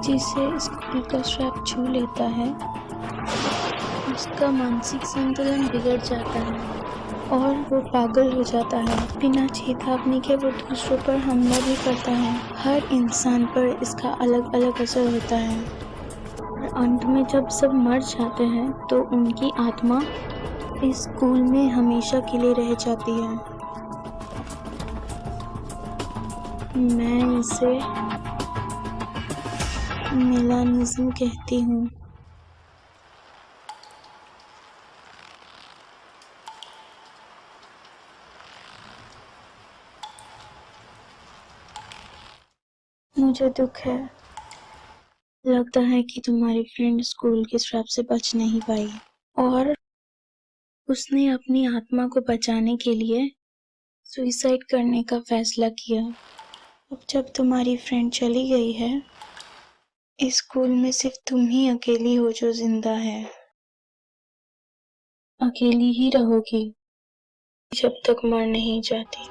जिसे स्कूल का श्राप छू लेता है, उसका मानसिक संतुलन बिगड़ जाता है और वो पागल हो जाता है। बिना चेतावनी के वो दूसरों पर हमला भी करता है। हर इंसान पर इसका अलग अलग असर होता है और अंत में जब सब मर जाते हैं तो उनकी आत्मा इस स्कूल में हमेशा के लिए रह जाती है। मैं इसे मेलानिज्म कहती हूँ। मुझे दुख है। लगता है कि तुम्हारी फ्रेंड स्कूल के श्राप से बच नहीं पाई और उसने अपनी आत्मा को बचाने के लिए सुसाइड करने का फैसला किया। अब जब तुम्हारी फ्रेंड चली गई है, इस स्कूल में सिर्फ तुम ही अकेली हो जो जिंदा है। अकेली ही रहोगी जब तक मर नहीं जाती।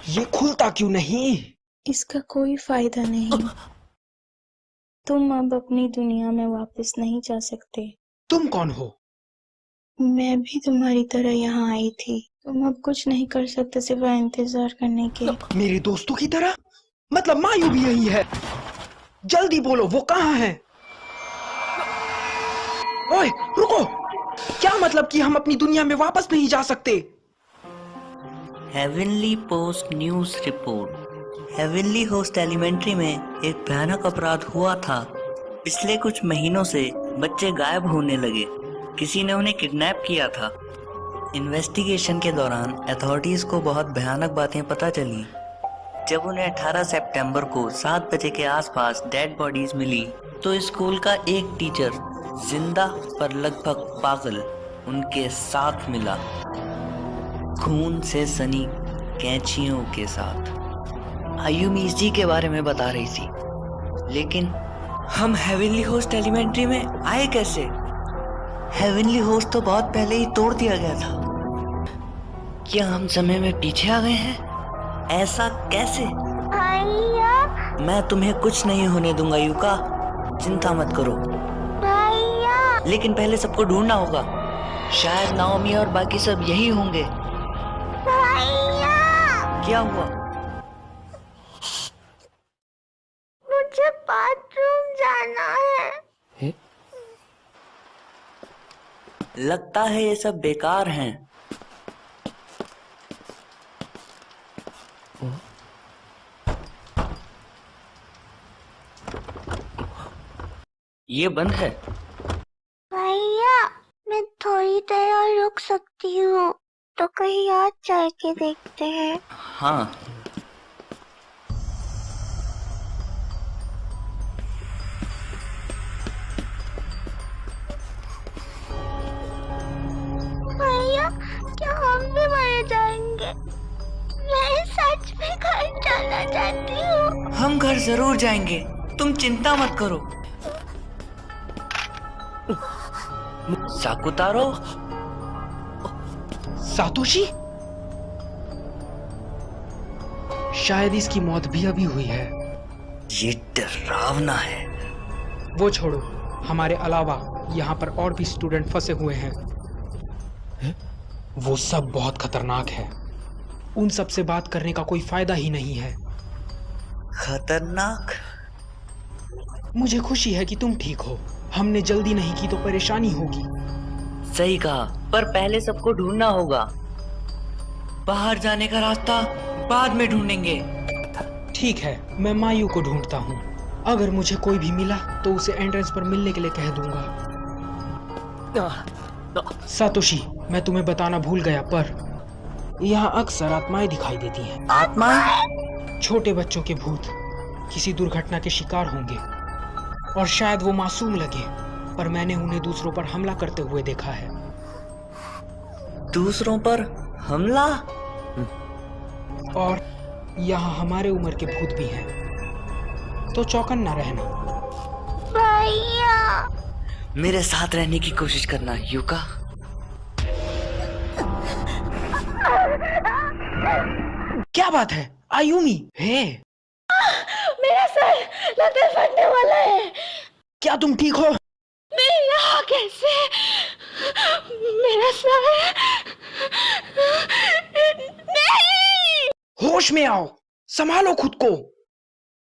ये खुलता क्यों नहीं? इसका कोई फायदा नहीं। तुम अब अपनी दुनिया में वापस नहीं जा सकते। तुम कौन हो? मैं भी तुम्हारी तरह यहाँ आई थी। तुम अब कुछ नहीं कर सकते सिवाय इंतजार करने के। मेरे दोस्तों की तरह? मतलब मायू भी यही है। जल्दी बोलो, वो कहाँ है? ओए, रुको! क्या मतलब कि हम अपनी दुनिया में वापस नहीं जा सकते? Heavenly post news report. Heavenly host elementary में एक भयानक अपराध हुआ था। पिछले कुछ महीनों से बच्चे गायब होने लगे। किसी ने उन्हें किडनैप किया था। इन्वेस्टिगेशन के दौरान अथॉरिटीज को बहुत भयानक बातें पता चली। जब उन्हें 18 सितंबर को 7 बजे के आसपास डेड बॉडीज मिली तो स्कूल का एक टीचर जिंदा पर लगभग पागल उनके साथ मिला, खून से सनी कैंचियों के साथ। आयुमी जी के बारे में बता रही थी। लेकिन हम हेवनली होस्ट एलिमेंट्री में आए कैसे? हेवनली होस्ट तो बहुत पहले ही तोड़ दिया गया था। क्या हम समय में पीछे आ गए हैं? ऐसा कैसे? भैया, मैं तुम्हें कुछ नहीं होने दूंगा युका, चिंता मत करो। भैया, लेकिन पहले सबको ढूंढना होगा। शायद नाओमी और बाकी सब यही होंगे। भैया, क्या हुआ? मुझे बाथरूम जाना है। लगता है ये सब बेकार हैं। ये बंद है। भैया, मैं थोड़ी देर और रुक सकती हूँ, तो कहीं और चल के देखते हैं। हाँ। भैया, क्या हम भी मर जाएंगे? मैं सच में घर जाना चाहती हूँ। हम घर जरूर जाएंगे, तुम चिंता मत करो। साकुतारो, सातोशी, शायद इसकी मौत भी अभी हुई है। ये डरावना है। वो छोड़ो, हमारे अलावा यहाँ पर और भी स्टूडेंट फंसे हुए हैं। वो सब बहुत खतरनाक है। उन सब से बात करने का कोई फायदा ही नहीं है। खतरनाक? मुझे खुशी है कि तुम ठीक हो। हमने जल्दी नहीं की तो परेशानी होगी। सही कहा, पर पहले सबको ढूंढना होगा। बाहर जाने का रास्ता बाद में ढूंढेंगे। ठीक है, मैं मायू को ढूंढता हूँ। अगर मुझे कोई भी मिला तो उसे एंट्रेंस पर मिलने के लिए कह दूंगा। सातोशी, मैं तुम्हें बताना भूल गया, पर यहाँ अक्सर आत्माएं दिखाई देती हैं। आत्मा? छोटे बच्चों के भूत किसी दुर्घटना के शिकार होंगे और शायद वो मासूम लगे, पर मैंने उन्हें दूसरों पर हमला करते हुए देखा है। दूसरों पर हमला? और यहाँ हमारे उम्र के भूत भी हैं, तो चौकन्ना रहना। भैया, मेरे साथ रहने की कोशिश करना युका। क्या बात है आयुमी? हे, मेरा सर लगता फटने वाला है। क्या तुम ठीक हो? मैं यहाँ कैसे? मेरा सर नहीं। होश में आओ, संभालो खुद को।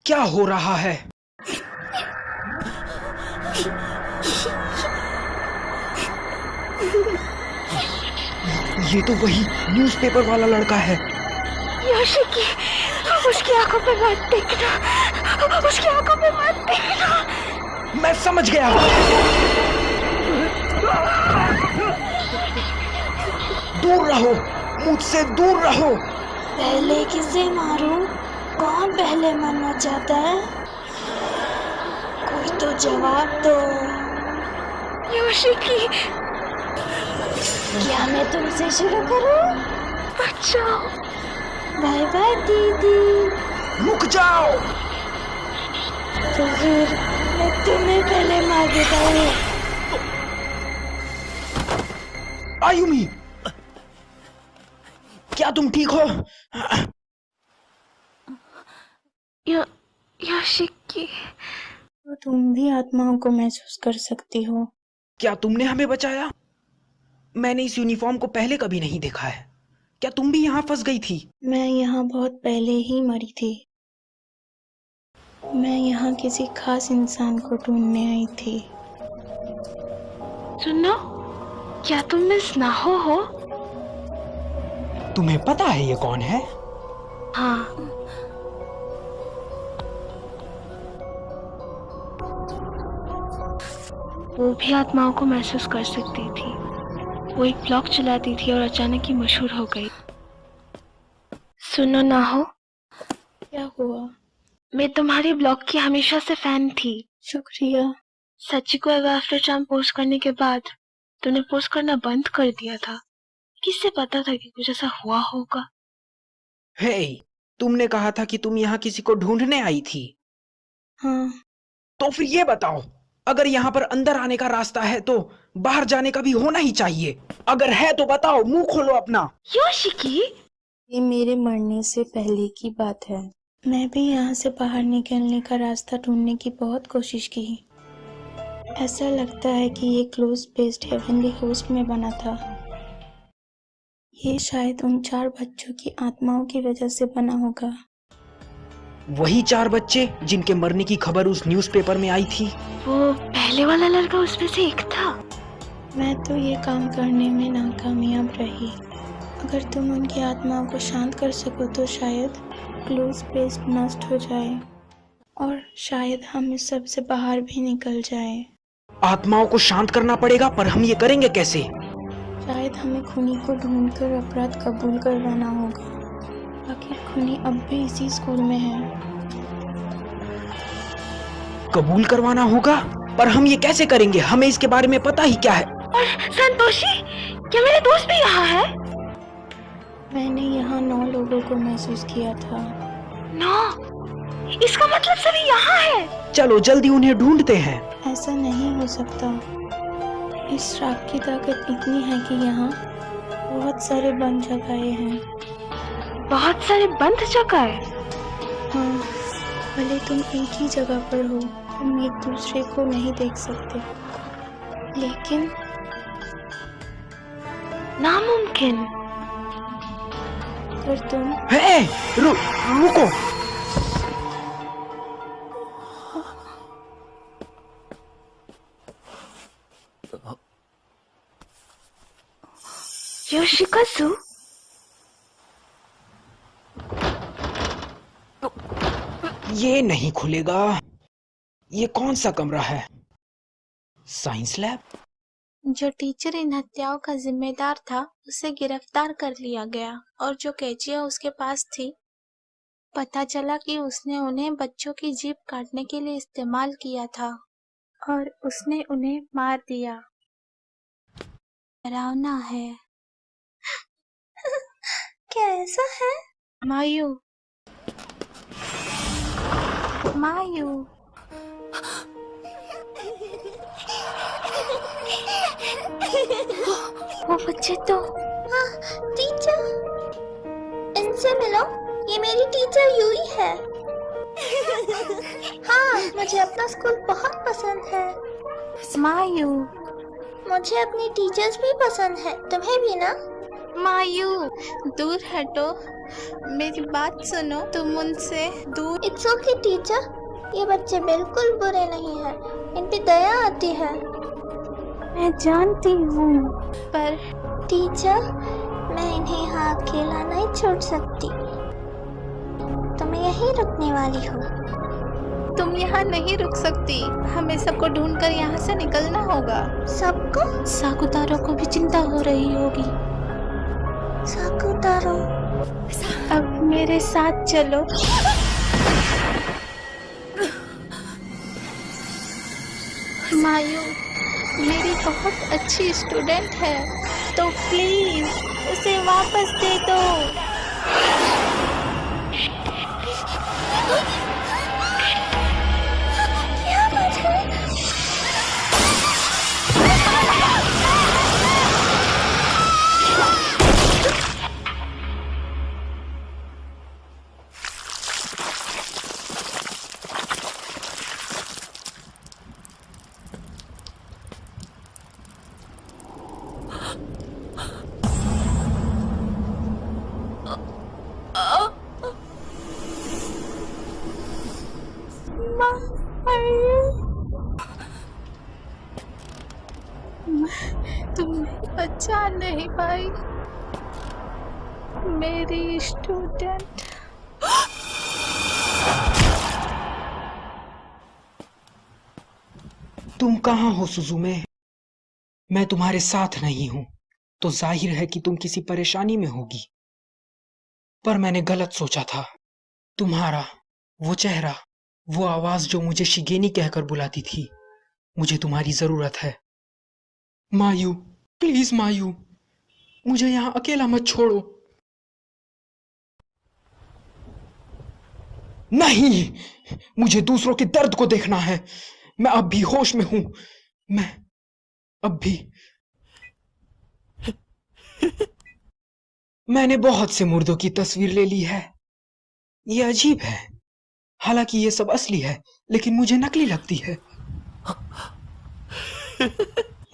क्या हो रहा है? ये तो वही न्यूज़पेपर वाला लड़का है। योशिकी, उसकी आंखों पे मत देखना, उसकी आंखों पे मत देखना। मैं समझ गया। दूर रहो, मुझसे दूर रहो। पहले किसे मारूं? कौन पहले मरना चाहता है? कोई तो जवाब दो। योशिकी, क्या मैं तुमसे शुरू करूं? बचाओ। बाय बाय दीदी। रुक जाओ। तो फिर मैं तुम्हें पहले मार देता हूँ। आयुमी, क्या तुम ठीक हो? योशिकी, तो तुम भी आत्माओं को महसूस कर सकती हो। क्या तुमने हमें बचाया? मैंने इस यूनिफॉर्म को पहले कभी नहीं देखा है। क्या तुम भी यहाँ फंस गई थी? मैं यहाँ बहुत पहले ही मरी थी। मैं यहाँ किसी खास इंसान को ढूंढने आई थी। सुनो, क्या तुम मिस नाहो हो? तुम्हें पता है ये कौन है? हाँ, वो भी आत्माओं को महसूस कर सकती थी। वो एक ब्लॉग चलाती थी और अचानक ही मशहूर हो गई। सुनो नाहो, क्या हुआ? मैं तुम्हारी ब्लॉग की हमेशा से फैन थी। शुक्रिया। सच्ची को एवर आफ्टर चार्म पोस्ट करने के बाद तुमने पोस्ट करना बंद कर दिया था। किससे पता था कि कुछ ऐसा हुआ होगा? हे, तुमने कहा था कि तुम यहाँ किसी को ढूंढने आई थी। हाँ, तो फिर ये बताओ, अगर यहाँ पर अंदर आने का रास्ता है तो बाहर जाने का भी होना ही चाहिए। अगर है तो बताओ, मुंह खोलो अपना। योशिकी, ये मेरे मरने से पहले की बात है। मैं भी यहाँ से बाहर निकलने का रास्ता ढूंढने की बहुत कोशिश की। ऐसा लगता है कि ये क्लोज बेस्ड हेवनली होस्ट में बना था। ये शायद उन 4 बच्चों की आत्माओं की वजह से बना होगा। वही 4 बच्चे जिनके मरने की खबर उस न्यूज़पेपर में आई थी। वो पहले वाला लड़का उसमें से एक था। मैं तो ये काम करने में नाकामयाब रही। अगर तुम उनकी आत्माओं को शांत कर सको तो शायद क्लोज पेस्ट नष्ट हो जाए और शायद हम इस सब से बाहर भी निकल जाए। आत्माओं को शांत करना पड़ेगा, पर हम ये करेंगे कैसे? शायद हमें खूनी को ढूंढकर अपराध कबूल करवाना होगा। आखिर खूनी अब भी इसी स्कूल में है। कबूल करवाना होगा? पर हम ये कैसे करेंगे? हमें इसके बारे में पता ही क्या है? और संतोषी, क्या मेरे दोस्त भी यहाँ है? मैंने यहाँ 9 लोगों को महसूस किया था। 9? इसका मतलब सभी यहाँ है। चलो जल्दी उन्हें ढूंढते हैं। ऐसा नहीं हो सकता। इस श्राप की ताकत इतनी है कि यहाँ बहुत सारे बंद जगहें हैं। बहुत सारे बंद जगह? हाँ, भले तुम एक ही जगह पर हो, तुम एक दूसरे को नहीं देख सकते, लेकिन नामुमकिन। अगर तुम रुको। योशिकाzu, ये नहीं खुलेगा। ये कौन सा कमरा है? Science lab? जो टीचर इन हत्याओं का जिम्मेदार था उसे गिरफ्तार कर लिया गया और जो कैंचियां उसके पास थी, पता चला कि उसने उन्हें बच्चों की जीभ काटने के लिए इस्तेमाल किया था और उसने उन्हें मार दिया। डरावना है। क्या ऐसा है? मायू, मायू। वो बच्चे तो। हाँ, टीचर, इनसे मिलो। ये मेरी टीचर यूई है। हाँ, मुझे अपना स्कूल बहुत पसंद है। मायू, मुझे अपनी टीचर्स भी पसंद है। तुम्हें भी ना? मायू, दूर हटो, मेरी बात सुनो, तुम उनसे दूर। इट्स ओके टीचर, ये बच्चे बिल्कुल बुरे नहीं हैं। इन पे दया आती है। मैं जानती हूँ, पर टीचर, मैं इन्हें यहाँ अकेला नहीं छोड़ सकती। तो मैं यहीं रुकने वाली हूँ। तुम यहाँ नहीं रुक सकती। हमें सबको ढूंढकर यहाँ से निकलना होगा। सबको? साकुतारो को भी चिंता हो रही होगी। साकुतारो, अब मेरे साथ चलो। मायू मेरी बहुत अच्छी स्टूडेंट है, तो प्लीज उसे वापस दे दो। तुम्हें बचा नहीं पाई मेरी स्टूडेंट। तुम कहाँ हो सुजुमे? मैं तुम्हारे साथ नहीं हूं, तो जाहिर है कि तुम किसी परेशानी में होगी। पर मैंने गलत सोचा था। तुम्हारा वो चेहरा, वो आवाज जो मुझे शिगेनी कहकर बुलाती थी, मुझे तुम्हारी जरूरत है। मायू, प्लीज मायू, मुझे यहाँ अकेला मत छोड़ो। नहीं, मुझे दूसरों के दर्द को देखना है। मैं अब भी होश में हूं। मैं अब भी मैंने बहुत से मुर्दों की तस्वीर ले ली है। ये अजीब है। हालांकि ये सब असली है, लेकिन मुझे नकली लगती है।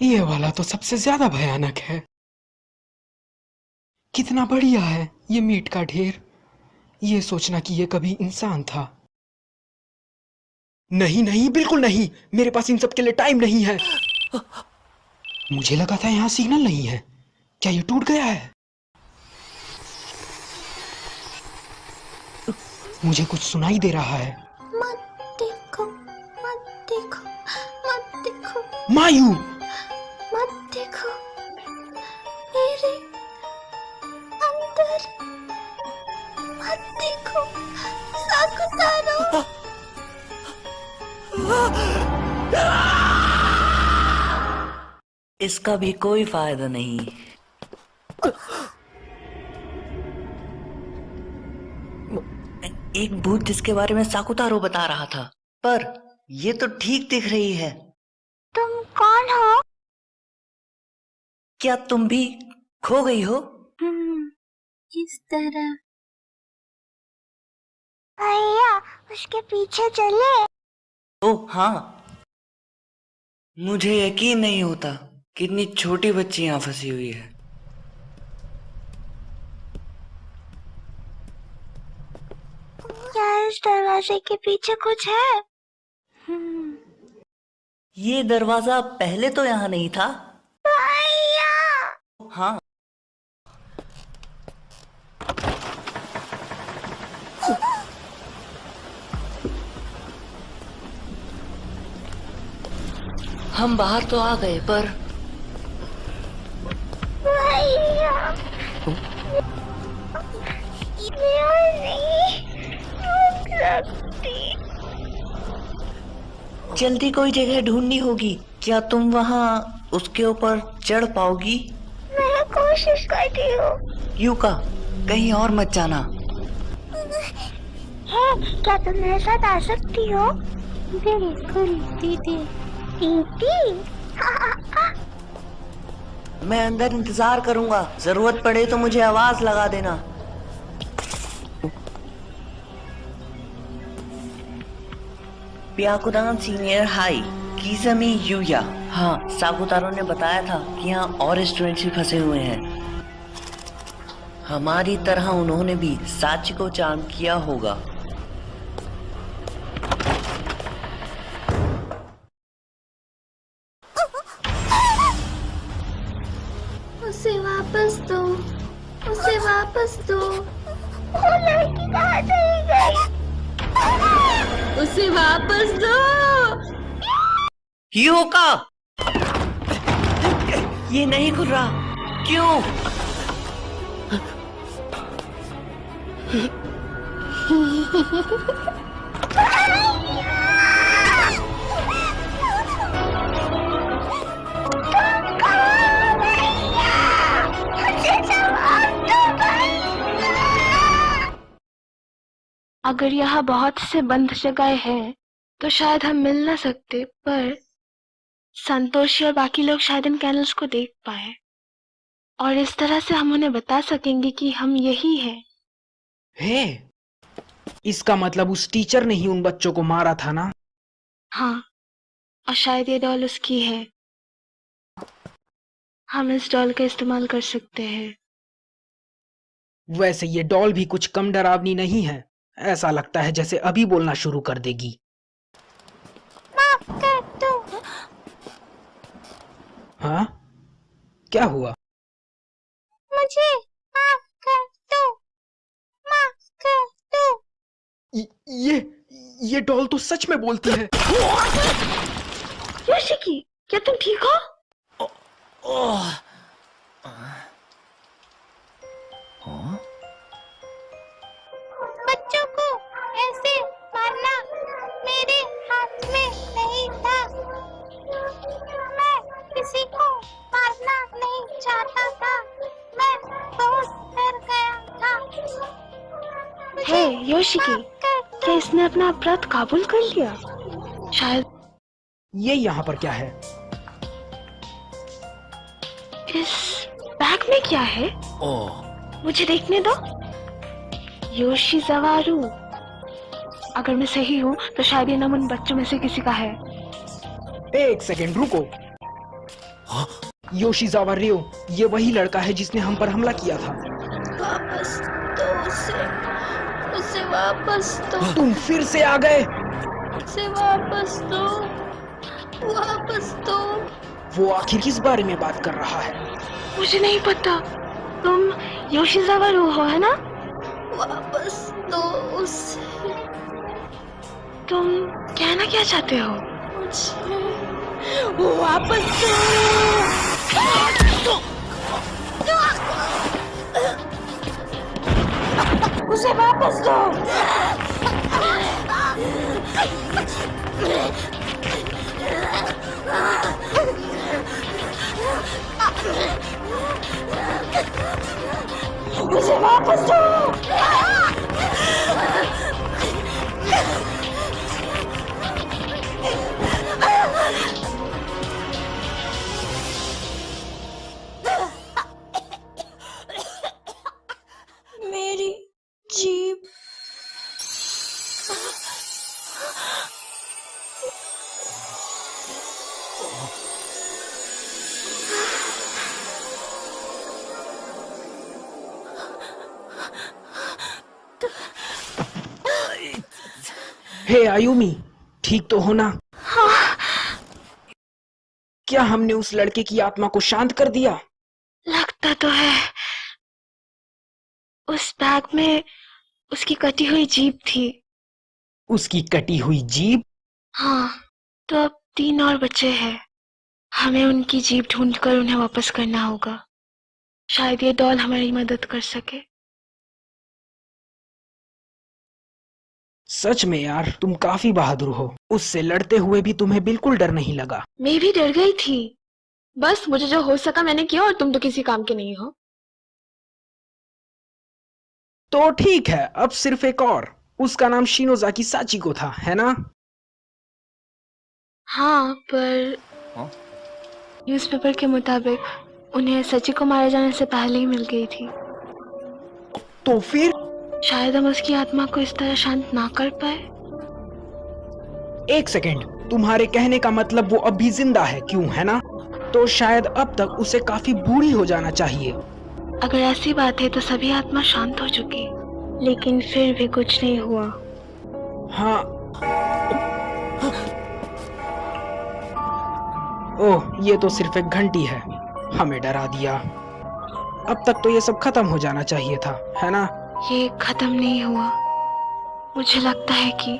ये वाला तो सबसे ज्यादा भयानक है। कितना बढ़िया है ये मीट का ढेर। ये सोचना कि ये कभी इंसान था। नहीं नहीं, बिल्कुल नहीं। मेरे पास इन सब के लिए टाइम नहीं है। मुझे लगा था यहाँ सिग्नल नहीं है। क्या ये टूट गया है? मुझे कुछ सुनाई दे रहा है। मत देखो, मत देखो, मत देखो, मायू! मत देखो मेरे अंदर, मत देखो साकुतारो। इसका भी कोई फायदा नहीं। एक भूत जिसके बारे में साकुतारो बता रहा था, पर ये तो ठीक दिख रही है। तुम कौन हो? क्या तुम भी खो गई हो? इस तरह। भैया, उसके पीछे चले। ओह हाँ, मुझे यकीन नहीं होता कितनी छोटी बच्ची यहाँ फंसी हुई है। क्या इस दरवाजे के पीछे कुछ है? ये दरवाजा पहले तो यहाँ नहीं था। भैया! हाँ, हम बाहर तो आ गए, पर भैया! मैं नहीं उठ सकती। जल्दी कोई जगह ढूंढनी होगी। क्या तुम वहाँ उसके ऊपर चढ़ पाओगी? मैं कोशिश करती हूँ। यूका, कहीं और मत जाना। है, क्या तुम मेरे साथ आ सकती हो? बिल्कुल दीदी। दीदी? मैं अंदर इंतजार करूंगा, जरूरत पड़े तो मुझे आवाज लगा देना। प्याकुदान सीनियर हाई, कीजमी यूया। हाँ, साकुतारो ने बताया था कि यहाँ और स्टूडेंट्स भी फंसे हुए हैं। हमारी तरह उन्होंने भी साची को चार्म किया होगा। उसे वापस दो, उसे वापस दो। वो लड़की कहाँ चली गई? उसे वापस दो। यूका! ये नहीं खुल रहा, क्यों? अगर यहाँ बहुत से बंद जगह हैं, तो शायद हम मिल ना सकते, पर संतोषी और बाकी लोग शायद इन कैनल्स को देख पाए, और इस तरह से हम उन्हें बता सकेंगे कि हम यही हैं। हे, इसका मतलब उस टीचर ने ही उन बच्चों को मारा था ना? हाँ, और शायद ये डॉल उसकी है। हम इस डॉल का इस्तेमाल कर सकते हैं। वैसे ये डॉल भी कुछ कम डरावनी नहीं है। ऐसा लगता है जैसे अभी बोलना शुरू कर देगी। माफ कर दो। हाँ? क्या हुआ? मुझे माफ कर दो। माफ कर दो। ये डॉल तो सच में बोलती है। योशिकी, क्या तुम ठीक हो? बच्चों को ऐसे मारना मेरे हाथ में नहीं था। मैं किसी को मारना नहीं चाहता था। मैं बहुत डर गया था। हे योशिकी, क्या इसने अपना अपराध काबूल कर लिया? शायद ये यहाँ पर क्या है? इस बैग में क्या है? मुझे देखने दो। योशिजावारू, अगर मैं सही हूँ तो शायद ये नाम उन बच्चों में से किसी का है। एक सेकेंड रुको। योशिजावा रियो, ये वही लड़का है जिसने हम पर हमला किया था। वापस दो उसे वापस दो। तुम फिर से आ गए। उसे वापस दो, वापस दो। वो आखिर किस बारे में बात कर रहा है? मुझे नहीं पता। तुम योशिजावा रू हो, है ना? वापस दो उसे तुम कहना क्या चाहते हो? मुझे वापस दो उसे वापस दो उसे वापस दो मेरी जीभ हे आयुमी, ठीक तो हो ना? क्या हमने उस लड़के की आत्मा को शांत कर दिया? लगता तो है। उस बैग में उसकी कटी हुई जीभ थी। उसकी कटी हुई जीभ? हाँ, तो अब 3 और बच्चे हैं। हमें उनकी जीभ ढूंढकर उन्हें वापस करना होगा। शायद ये डॉल हमारी मदद कर सके। सच में यार, तुम काफी बहादुर हो। उससे लड़ते हुए भी तुम्हें बिल्कुल डर नहीं लगा। मैं भी डर गई थी। बस मुझे जो हो सका मैंने किया, और तुम तो किसी काम के नहीं हो। तो ठीक है, अब सिर्फ एक और। उसका नाम शिनोजाकी साचिको था, है ना? हाँ, पर न्यूज़पेपर के मुताबिक उन्हें सची को मारे जाने से पहले ही मिल गई थी। तो फिर? शायद हम उसकी आत्मा को इस तरह शांत ना कर पाए। एक सेकेंड, तुम्हारे कहने का मतलब वो अब भी जिंदा है, क्यों, है ना? तो शायद अब तक उसे काफी बूढ़ी हो जाना चाहिए। अगर ऐसी बात है तो सभी आत्मा शांत हो चुकी, लेकिन फिर भी कुछ नहीं हुआ। हाँ। ओह, ये तो सिर्फ एक घंटी है। हमें डरा दिया। अब तक तो ये सब खत्म हो जाना चाहिए था, है ना? ये खत्म नहीं हुआ। मुझे लगता है कि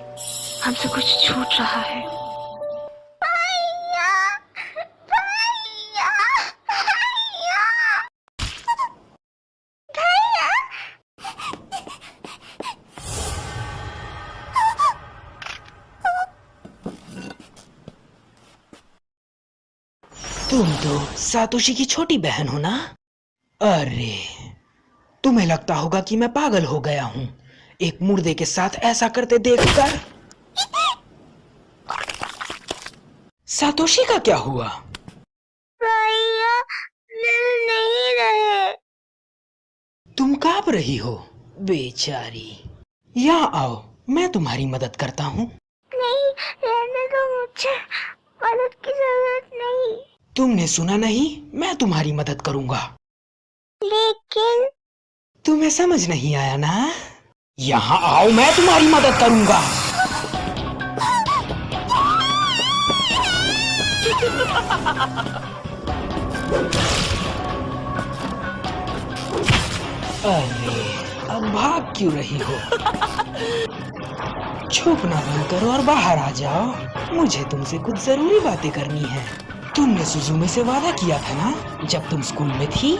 हमसे कुछ छूट रहा है। तुम तो सातोशी की छोटी बहन हो ना? अरे, तुम्हें लगता होगा कि मैं पागल हो गया हूँ एक मुर्दे के साथ ऐसा करते देखकर। सातोशी का क्या हुआ? भैया मिल नहीं रहे। तुम कांप रही हो, बेचारी। यहाँ आओ, मैं तुम्हारी मदद करता हूँ। नहीं, रहने दो, मुझे मदद की जरूरत नहीं। तुमने सुना नहीं? मैं तुम्हारी मदद करूंगा। लेकिन तुम्हें समझ नहीं आया ना? यहाँ आओ, मैं तुम्हारी मदद करूंगा। अरे, अब भाग क्यों रही हो? छुपना बंद करो और बाहर आ जाओ। मुझे तुमसे कुछ जरूरी बातें करनी है। तुमने सुजुमे से वादा किया था ना, जब तुम स्कूल में थी,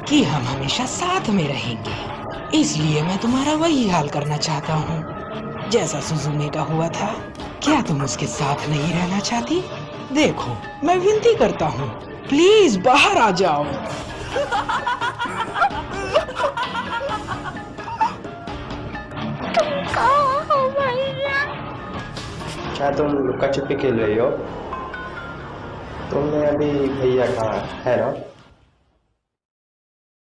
कि हम हमेशा साथ में रहेंगे। इसलिए मैं तुम्हारा वही हाल करना चाहता हूँ, जैसा सुजुमे का हुआ था। क्या तुम उसके साथ नहीं रहना चाहती? देखो, मैं विनती करता हूँ, प्लीज बाहर आ जाओ। कहाँ हो भैया? क्या तुम लुका छुपी खेल रही हो? तुमने अभी भैया कहा है ना?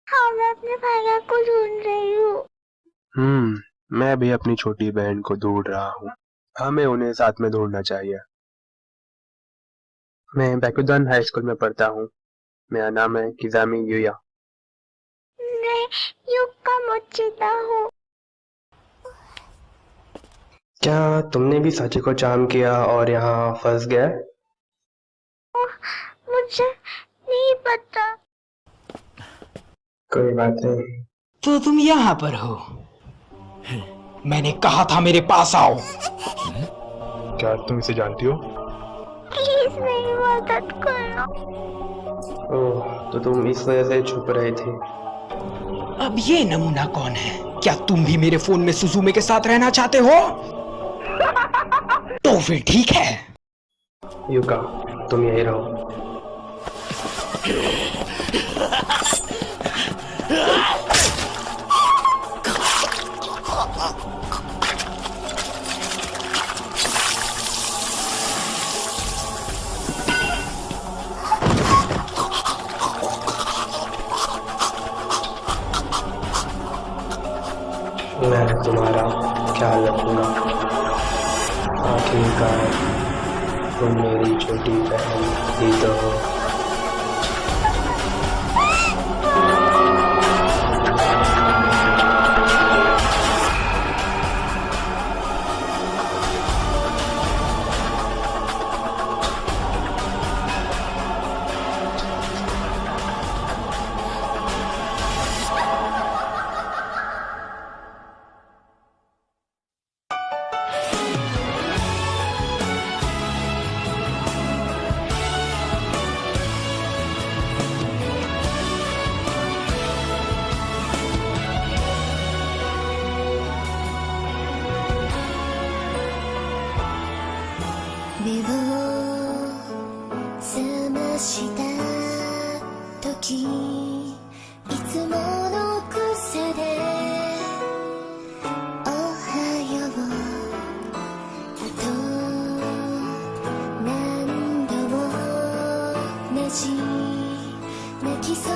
हाँ, मैं अपने भैया को ढूंढ रही हूँ। मैं भी अपनी छोटी बहन को ढूंढ रहा हूँ। हमें उन्हें साथ में ढूंढना चाहिए। मैं बैकुदान हाई स्कूल में पढ़ता हूँ। मेरा नाम है किजामी युया। मैं युका मोचिता हूँ। क्या तुमने भी सची को चाम किया और यहाँ फंस गया? मुझे पता। कोई बात नहीं। तो तुम यहाँ पर हो? मैंने कहा था मेरे पास आओ। क्या तुम इसे जानती हो? प्लीज मेरी मदद करो। ओह, तो तुम इस वजह से छुप रहे थे। अब ये नमूना कौन है? क्या तुम भी मेरे फोन में सुजुमे के साथ रहना चाहते हो? तो फिर ठीक है। युका, तुम यहीं रहो। मैं तुम्हारा ख्याल रखूंगा। आखिरकार तुम मेरी छोटी बहन ही तो हो।目を覚ました時、いつもの癖でおはようと何度もねじ泣きそう